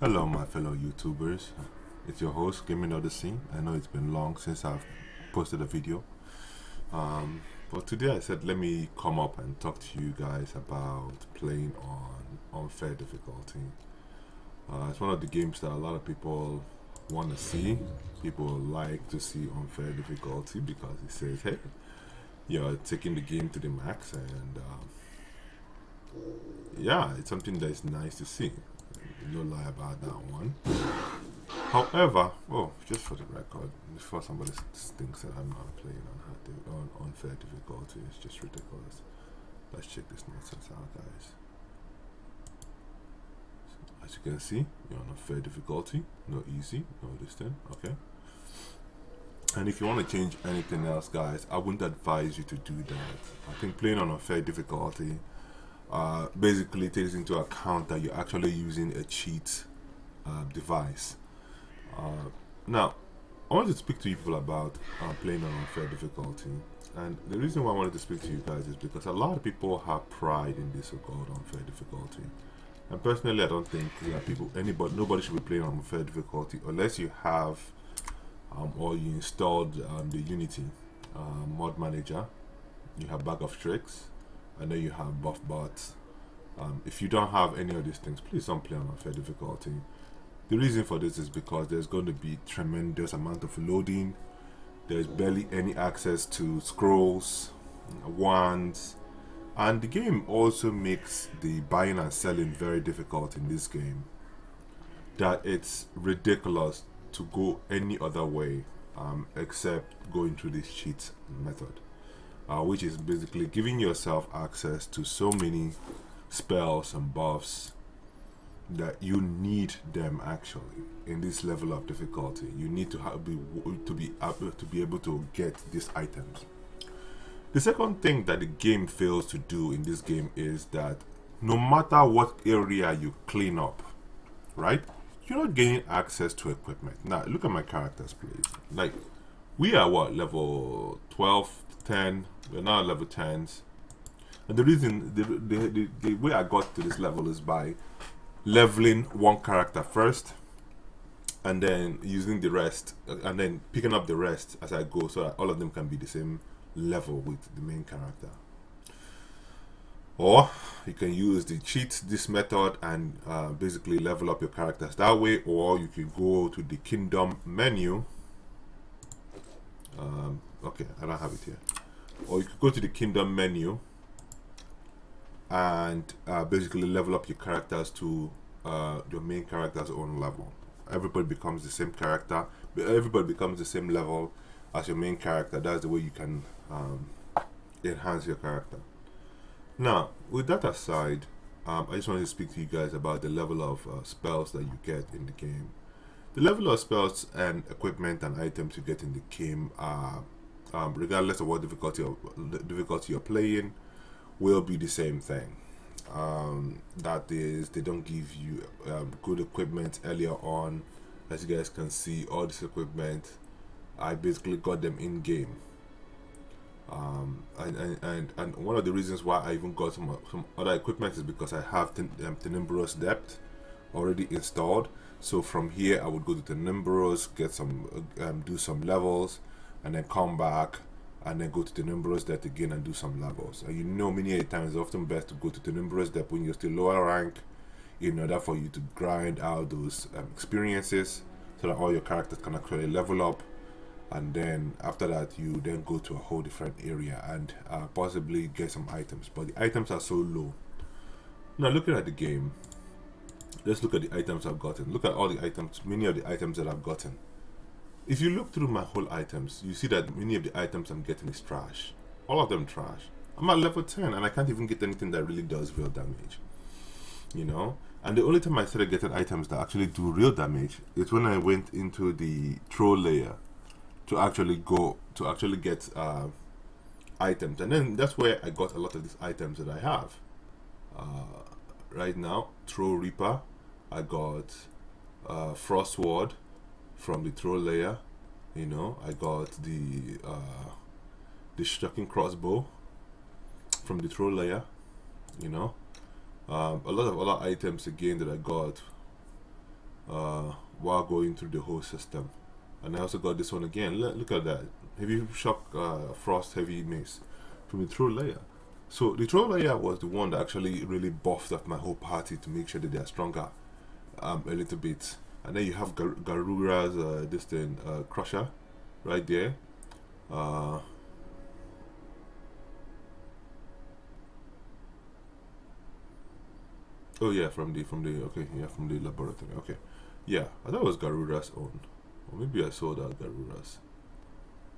Hello, my fellow YouTubers. It's your host, Gaming Odyssey. I know it's been long since I've posted a video, but today I said let me come up and talk to you guys about playing on unfair difficulty. It's one of the games that a lot of people want to see. People like to see unfair difficulty because it says, hey, you're taking the game to the max, and yeah, it's something that is nice to see. No lie about that one. However, just for the record, before somebody thinks that I'm not playing on unfair difficulty, it's just ridiculous. Let's check this nonsense out, guys. So, as you can see, you're on unfair difficulty, no easy, no this thing, okay? And if you want to change anything else, guys, I wouldn't advise you to do that. I think playing on unfair difficulty basically takes into account that you're actually using a cheat device. Now, I wanted to speak to you people about playing on unfair difficulty, and the reason why I wanted to speak to you guys is because a lot of people have pride in this so-called unfair difficulty. And personally, I don't think nobody should be playing on unfair difficulty unless you have or you installed the Unity mod manager. You have bag of tricks, and then you have buff bots. If you don't have any of these things, please don't play on unfair difficulty. The reason for this is because there's going to be tremendous amount of loading. There's barely any access to scrolls, wands, and the game also makes the buying and selling very difficult in this game. That it's ridiculous to go any other way except going through this cheat method, which is basically giving yourself access to so many spells and buffs that you need them actually in this level of difficulty. You need to be able to get these items. The second thing that the game fails to do in this game is that no matter what area you clean up, right, you're not gaining access to equipment. Now look at my characters, please. Like, we are what, level 12, 10? We're now level 10s. And the reason, the way I got to this level is by leveling one character first, and then using the rest, and then picking up the rest as I go, so that all of them can be the same level with the main character. Or you can use the this method and basically level up your characters that way, or you can go to the kingdom menu. Okay, I don't have it here. Or you could go to the kingdom menu and basically level up your characters to your main character's own level. Everybody becomes the same character, everybody becomes the same level as your main character. That's the way you can enhance your character. Now, with that aside, I just wanted to speak to you guys about the level of spells that you get in the game. The level of spells and equipment and items you get in the game are, regardless of what difficulty you're playing, will be the same thing. That is, they don't give you good equipment earlier on. As you guys can see, all this equipment, I basically got them in game. And one of the reasons why I even got some other equipment is because I have Tenebros Depth already installed. So from here I would go to Tenebros, get some do some levels, and then come back and then go to Tenebros Depth again and do some levels. And you know, many a times it's often best to go to Tenebros Depth when you're still lower rank, in order for you to grind out those experiences, so that all your characters can actually level up. And then after that, you then go to a whole different area and possibly get some items. But the items are so low. Now looking at the game, let's look at the items I've gotten. Look at all the items, many of the items that I've gotten. If you look through my whole items, you see that many of the items I'm getting is trash. All of them trash. I'm at level 10 and I can't even get anything that really does real damage. You know? And the only time I started getting items that actually do real damage is when I went into the troll layer to actually get items. And then that's where I got a lot of these items that I have. Right now, Troll Reaper, I got Frost Sword from the troll layer. You know, I got the shocking crossbow from the troll layer. You know, a lot of other items again that I got while going through the whole system. And I also got this one again. Look at that. Heavy shock, frost, heavy mace from the throw layer. So the throw layer was the one that actually really buffed up my whole party to make sure that they are stronger a little bit. And then you have Garura's this thing, crusher right there. Oh yeah, from the okay, yeah, from the laboratory. Okay, yeah, I thought it was Garura's own, or maybe I saw that Garura's.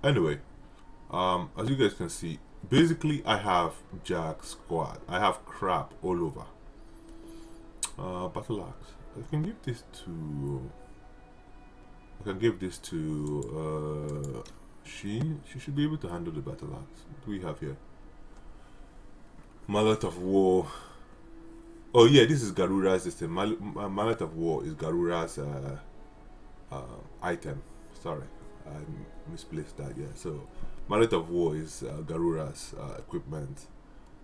Anyway, as you guys can see, basically I have Jack squad. I have crap all over. Battle axe. I can give this to. I can give this to. She should be able to handle the battle axe. What do we have here? Mallet of War. Oh yeah, this is Garura's system. Mallet of War is Garura's item. Sorry, I misplaced that. Yeah, so Mallet of War is Garura's equipment.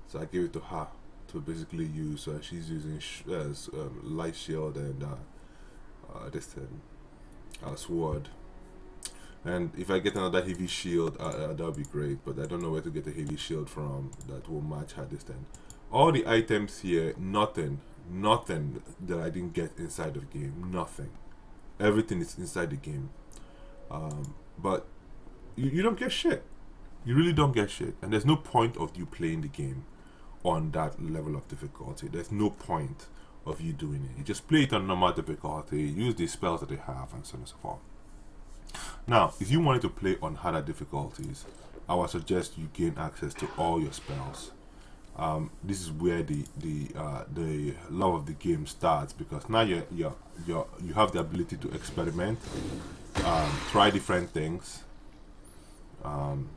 So I give it to her to basically use. She's using light shield and this thing, sword. And if I get another heavy shield, that would be great. But I don't know where to get a heavy shield from that will match her this thing. All the items here, nothing that I didn't get inside of the game. Nothing. Everything is inside the game. But you don't get shit. You really don't get shit. And there's no point of you playing the game on that level of difficulty. There's no point of you doing it. You just play it on normal difficulty, use the spells that they have, and so on and so forth. Now, if you wanted to play on harder difficulties, I would suggest you gain access to all your spells. This is where the love of the game starts, because now you have the ability to experiment, try different things, and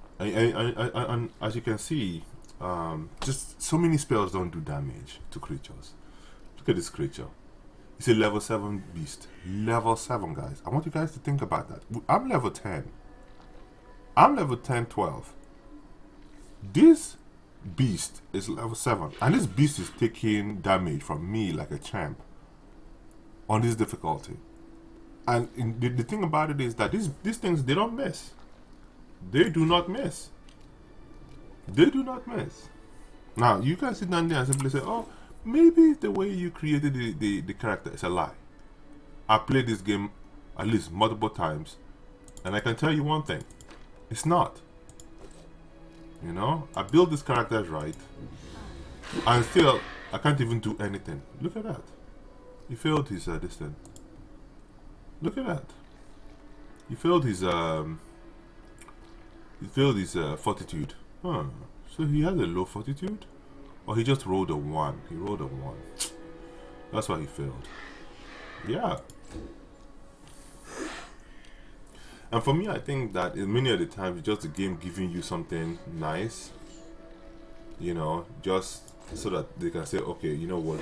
as you can see, just so many spells don't do damage to creatures. Look at this creature. It's a level 7 beast. Level 7, guys. I want you guys to think about that. I'm level 10. I'm level 10, 12. This beast is level 7, and this beast is taking damage from me like a champ on this difficulty. And the thing about it is that these things, they don't miss. They do not miss. They do not miss. Now you can sit down there and simply say, oh, maybe the way you created the character is a lie. I played this game at least multiple times, and I can tell you one thing, it's not. You know, I built these characters right, and still I can't even do anything. Look at that. He failed his this thing. Look at that. He failed his fortitude. Huh. So he has a low fortitude, or he just rolled a 1. He rolled a 1. That's why he failed. Yeah. And for me, I think that in many of the times, it's just the game giving you something nice, you know, just so that they can say, okay, you know what,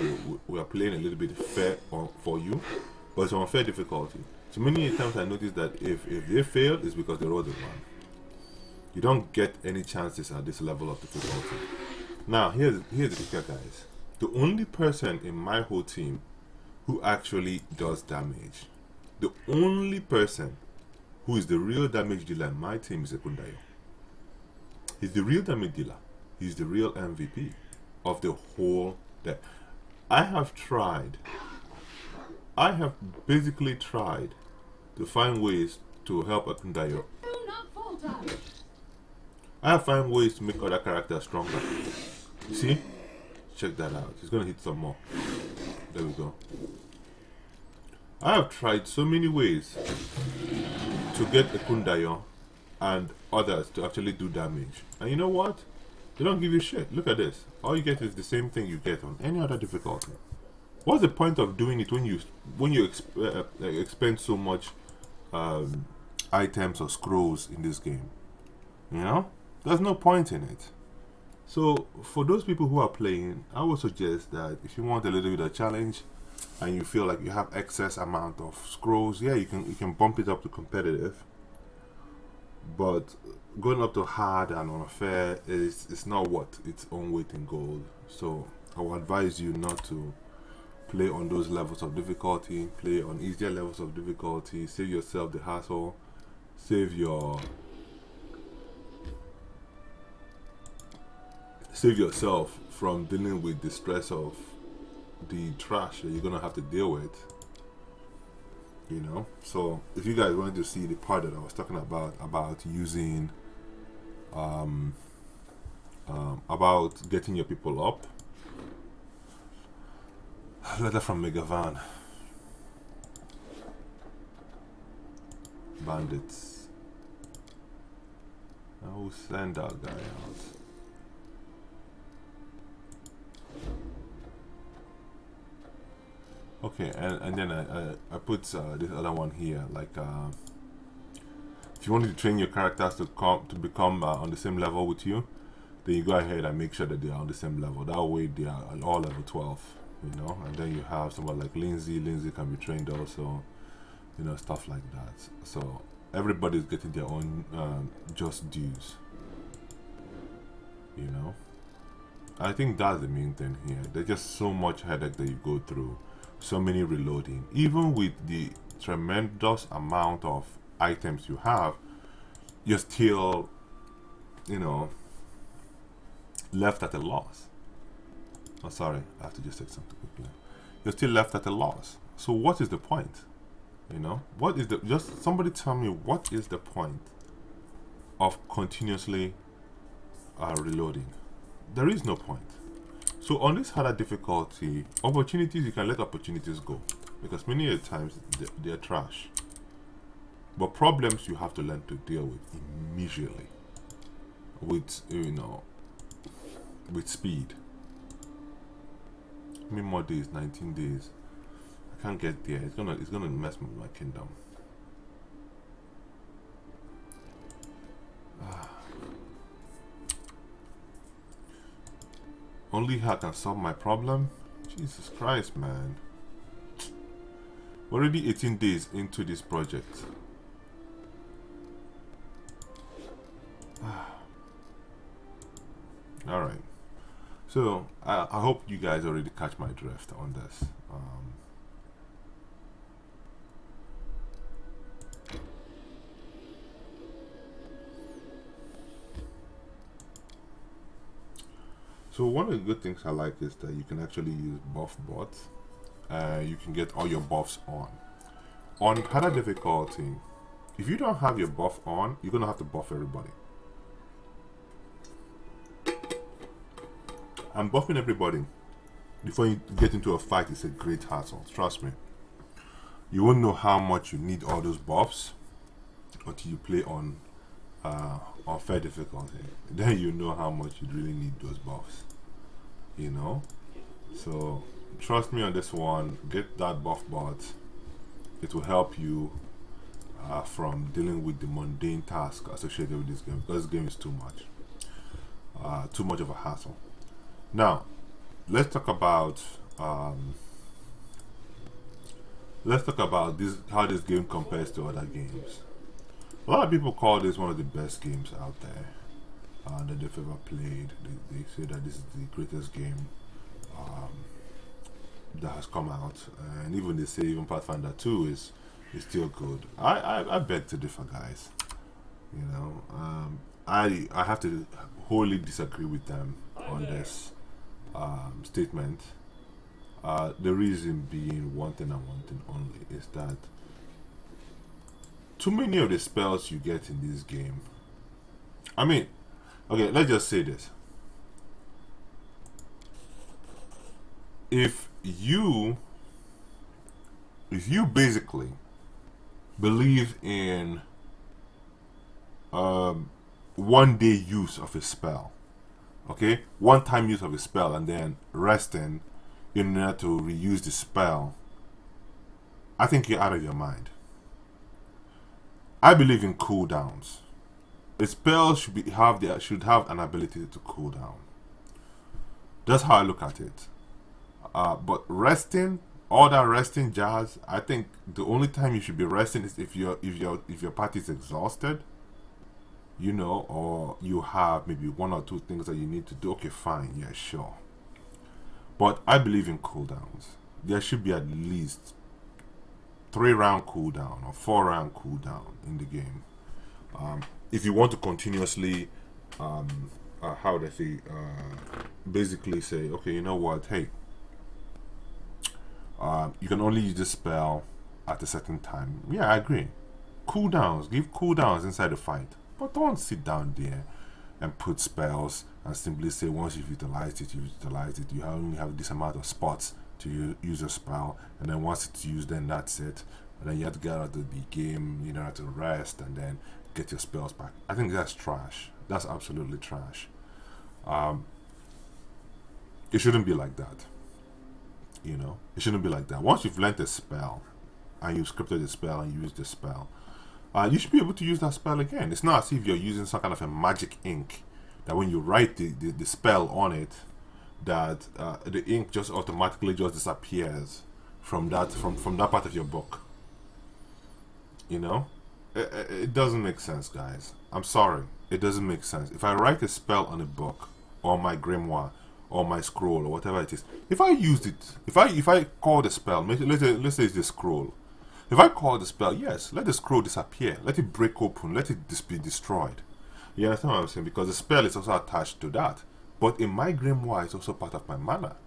we are playing a little bit fair for you, but it's on fair difficulty. So many times I notice that if they fail, it's because they rolled a 1. You don't get any chances at this level of difficulty. Now, here's the kicker, guys. The only person in my whole team who actually does damage, the only person who is the real damage dealer in my team is Ekundayo. He's the real damage dealer. He's the real MVP of the whole deck. I have basically tried to find ways to help Ekundayo. I have found ways to make other characters stronger. You see? Check that out. He's gonna hit some more. There we go. I have tried so many ways to get Ekundayo and others to actually do damage. And you know what? They don't give you shit. Look at this. All you get is the same thing you get on any other difficulty. What's the point of doing it when you expend so much items or scrolls in this game? You know? There's no point in it. So for those people who are playing, I would suggest that if you want a little bit of challenge and you feel like you have excess amount of scrolls, yeah, you can bump it up to competitive. But going up to hard and unfair is not worth its own weight in gold. So I would advise you not to play on those levels of difficulty, play on easier levels of difficulty, save yourself the hassle, save yourself from dealing with the stress of the trash that you're gonna have to deal with. You know, so if you guys wanted to see the part that I was talking about using about getting your people up, letter from Megavan, bandits, I will send that guy out. Okay, and then I put this other one here, like if you wanted to train your characters to become on the same level with you, then you go ahead and make sure that they are on the same level. That way they are all level 12, you know. And then you have someone like Lindsay can be trained also, you know, stuff like that. So everybody's getting their own just dues, you know. I think that's the main thing here. There's just so much headache that you go through, so many reloading. Even with the tremendous amount of items you have, you're still, you know, left at a loss. Oh, sorry, I have to just say something quickly. You're still left at a loss. So what is the point? You know, what is the, just somebody tell me, what is the point of continuously reloading? There is no point. So on this harder difficulty, opportunities, you can let opportunities go, because many of the times they're trash. But problems you have to learn to deal with immediately, with, you know, with speed. How many more days? 19 days. I can't get there. It's gonna mess with my kingdom. Only her can solve my problem. Jesus Christ, man. We're already 18 days into this project. Alright. So, I hope you guys already catch my drift on this. So one of the good things I like is that you can actually use buff bots. You can get all your buffs on. On harder difficulty, if you don't have your buff on, you're gonna have to buff everybody. And buffing everybody before you get into a fight is a great hassle. Trust me. You won't know how much you need all those buffs until you play on fair difficulty. Then you know how much you really need those buffs. You know? So trust me on this one. Get that buff bot. It will help you from dealing with the mundane task associated with this game, because this game is too much of a hassle. Now, let's talk about this, how this game compares to other games. A lot of people call this one of the best games out there that they've ever played. They say that this is the greatest game that has come out, and even they say even Pathfinder 2 is still good. I beg to differ, guys. You know, I have to wholly disagree with them on this statement. The reason being one thing and one thing only is that too many of the spells you get in this game, I mean, okay, let's just say this. If you basically believe in 1 day use of a spell, okay, 1 time use of a spell, and then resting in order to reuse the spell, I think you're out of your mind. I believe in cooldowns. A spell should have an ability to cool down. That's how I look at it. But resting, all that resting jazz, I think the only time you should be resting is if your party is exhausted, you know, or you have maybe 1 or 2 things that you need to do. Okay, fine, yeah, sure. But I believe in cooldowns. there should be at least 3-round cooldown or 4-round cooldown in the game. If you want to continuously, how would I say, basically say, okay, you know what, hey, you can only use this spell at a certain time. Yeah, I agree. Cooldowns, give cooldowns inside the fight, but don't sit down there and put spells and simply say once you've utilized it, you only have this amount of spots to use a spell, and then once it's used, then that's it. And then you have to get out of the game, you know, have to rest and then get your spells back. I think that's trash. That's absolutely trash. It shouldn't be like that. You know, it shouldn't be like that. Once you've learned a spell and you've scripted the spell and used the spell, you should be able to use that spell again. It's not as if you're using some kind of a magic ink that when you write the spell on it, that the ink just automatically just disappears from that part of your book. You know, it doesn't make sense, guys. I'm sorry, it doesn't make sense. If I write a spell on a book or my grimoire or my scroll or whatever it is, if I used it, if I call the spell, let's say it's the scroll. If I call the spell, yes, let the scroll disappear, let it break open, let it be destroyed. You understand what I'm saying? Because the spell is also attached to that. But in my grimoire, it's also part of my mana,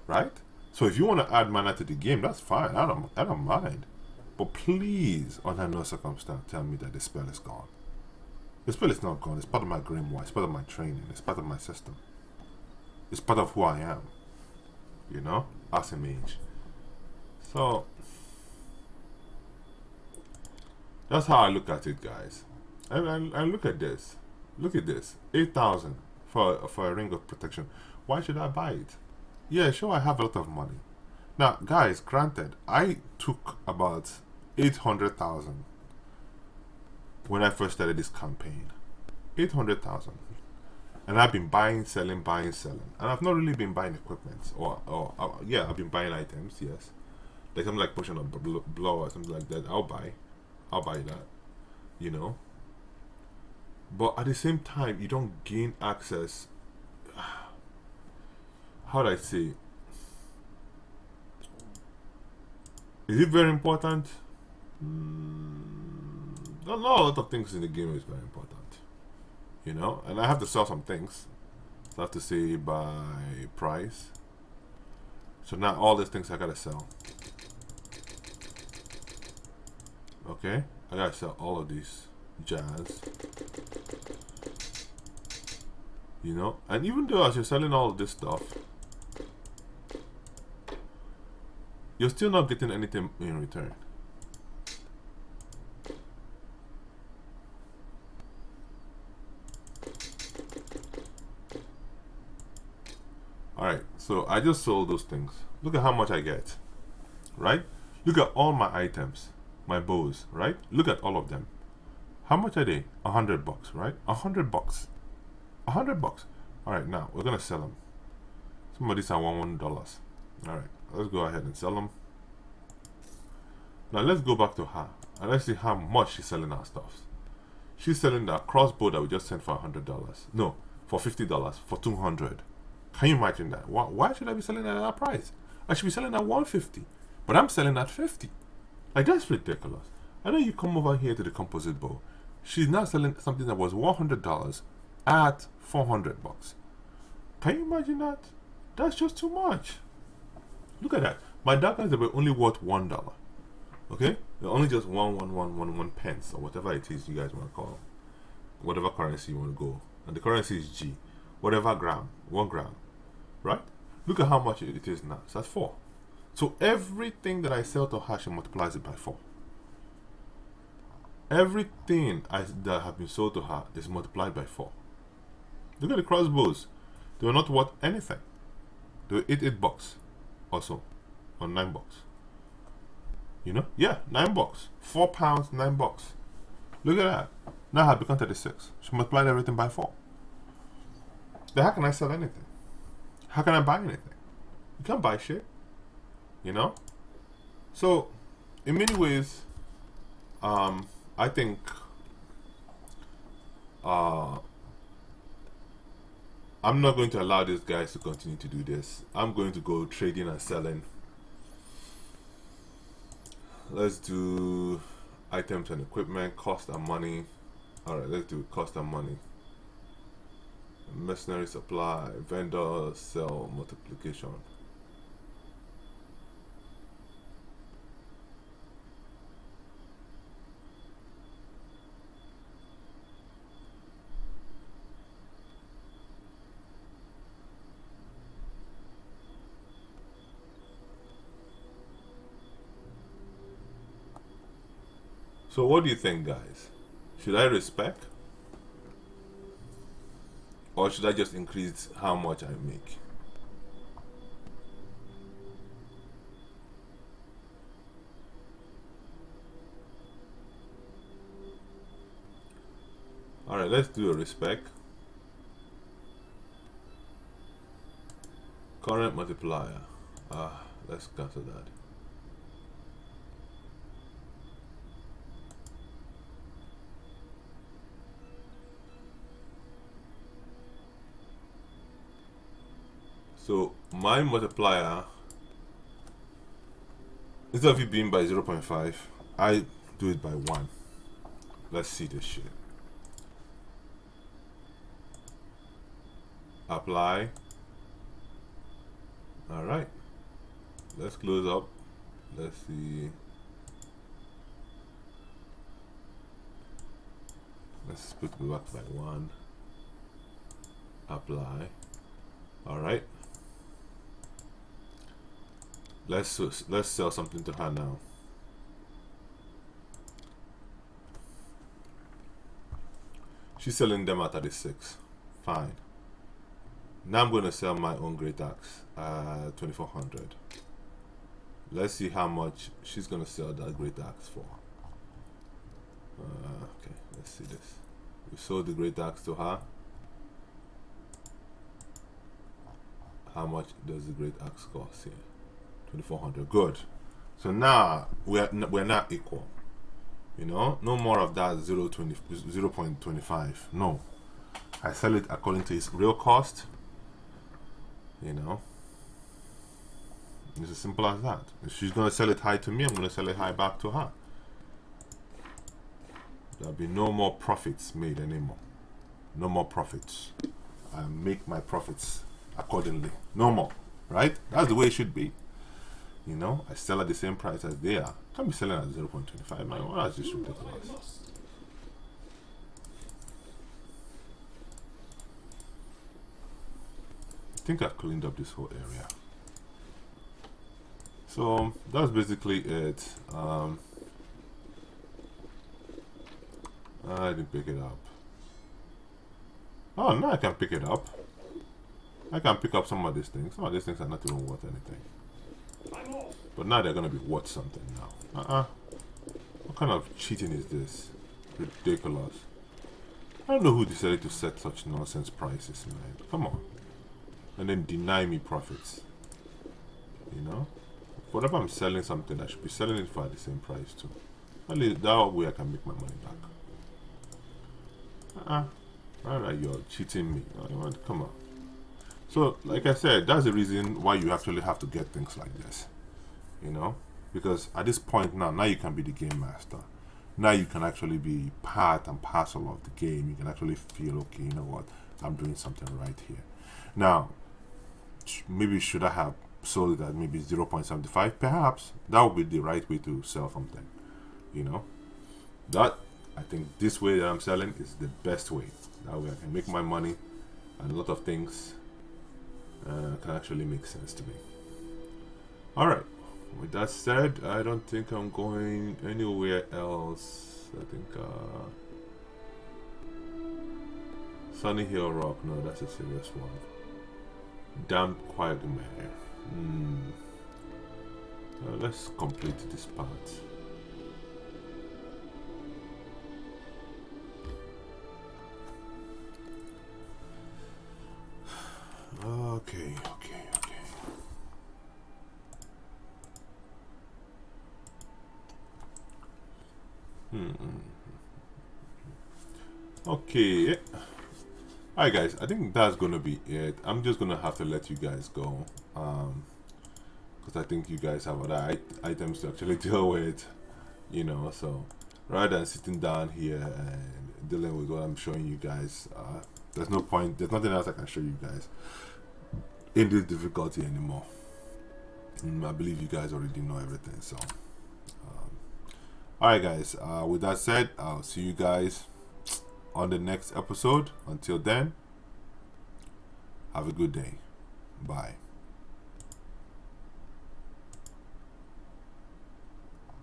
right? So if you want to add mana to the game, that's fine. I don't mind. But please, under no circumstance, tell me that the spell is gone. The spell is not gone. It's part of my grimoire. It's part of my training. It's part of my system. It's part of who I am. You know, as a mage. So that's how I look at it, guys. And look at this. Look at this. 8,000 for a ring of protection. Why should I buy it? Yeah, sure, I have a lot of money. Now, guys, granted, I took about 800,000 when I first started this campaign. 800,000. And I've been buying, selling. And I've not really been buying equipment. Yeah, I've been buying items, yes. Like something like potion of blow or something like that. I'll buy that, you know. But at the same time, you don't gain access. How do I say? Is it very important? Not a lot of things in the game is very important, you know. And I have to sell some things. So I have to say by price. So now all these things I gotta sell. Okay, I gotta sell all of these jazz. You know, and even though as you're selling all of this stuff, you're still not getting anything in return. Alright, so I just sold those things. Look at how much I get, right? Look at all my items, my bows, right? Look at all of them. How much are they? $100, right? $100. $100. Alright, now we're gonna sell them. Some of these are $1. Alright, let's go ahead and sell them. Now let's go back to her and let's see how much she's selling our stuff. She's selling that crossbow that we just sent for $100. No, for $50, for $200. Can you imagine that? Why should I be selling at that price? I should be selling at $150, but I'm selling at $50. Like, that's ridiculous. I know you come over here to the composite bow. She's now selling something that was $100 at $400. Can you imagine that? That's just too much. Look at that. My daggers were only worth $1. Okay? They're only just one pence or whatever it is you guys want to call. Whatever currency you want to go. And the currency is G. Whatever gram. 1 gram. Right? Look at how much it is now. So that's 4. So everything that I sell to her, she multiplies it by 4. Everything that have been sold to her is multiplied by 4. Look at the crossbows. They were not worth anything. They were $8 also. Or $9. You know? Yeah, $9. £4, $9. Look at that. Now I've become 36. She multiplied everything by 4. Then how can I sell anything? How can I buy anything? You can't buy shit. You know? So, in many ways, I think I'm not going to allow these guys to continue to do this. I'm going to go trading and selling let's do items and equipment, cost and money. All right, let's do cost and money. Mercenary supply, vendor, sell, multiplication. So what do you think, guys? Should I respec? Or should I just increase how much I make? Alright, let's do a respec. Current multiplier. Let's cancel that. So my multiplier, instead of it being by 0.5, I do it by 1. Let's see this shit. Apply. Alright. Let's close up. Let's see. Let's put it back by 1. Apply. Alright. Let's sell something to her now. She's selling them at 36. Fine. Now I'm going to sell my own great axe at 2400. Let's see how much she's going to sell that great axe for. Okay, let's see this. We sold the great axe to her. How much does the great axe cost here? 2400. Good. So now we're not equal. You know, no more of that 0.25. No, I sell it according to its real cost. You know, it's as simple as that. If she's gonna sell it high to me, I'm gonna sell it high back to her. There'll be no more profits made anymore. No more profits. I make my profits accordingly. No more. Right? That's the way it should be. You know, I sell at the same price as they are. Can't be selling at 0.25, man. Well, that's just ridiculous. I think I've cleaned up this whole area. So that's basically it. I didn't pick it up. Oh, now I can pick it up. I can pick up some of these things. Some of these things are not even worth anything. But now they're going to be worth something now. What kind of cheating is this? Ridiculous. I don't know who decided to set such nonsense prices, man. Come on. And then deny me profits. You know? Whatever I'm selling something, I should be selling it for at the same price too. At least that way I can make my money back. Alright, you're cheating me. Come on. So, like I said, that's the reason why you actually have to get things like this. You know? Because at this point now you can be the game master. Now you can actually be part and parcel of the game. You can actually feel, okay, you know what? I'm doing something right here. Now, maybe should I have sold it at maybe 0.75? Perhaps. That would be the right way to sell something. You know? That, I think this way that I'm selling is the best way. That way I can make my money and a lot of things can actually make sense to me. Alright, with that said, I don't think I'm going anywhere else. I think Sunny Hill Rock, no, that's a serious one. Damn Quagmire. Let's complete this part. Okay. Okay. Alright guys, I think that's gonna be it. I'm just gonna have to let you guys go. because I think you guys have other items to actually deal with, you know. So rather than sitting down here and dealing with what I'm showing you guys, there's no point. There's nothing else I can show you guys in this difficulty anymore. I believe you guys already know everything. So, all right, guys. With that said, I'll see you guys on the next episode. Until then, have a good day. Bye.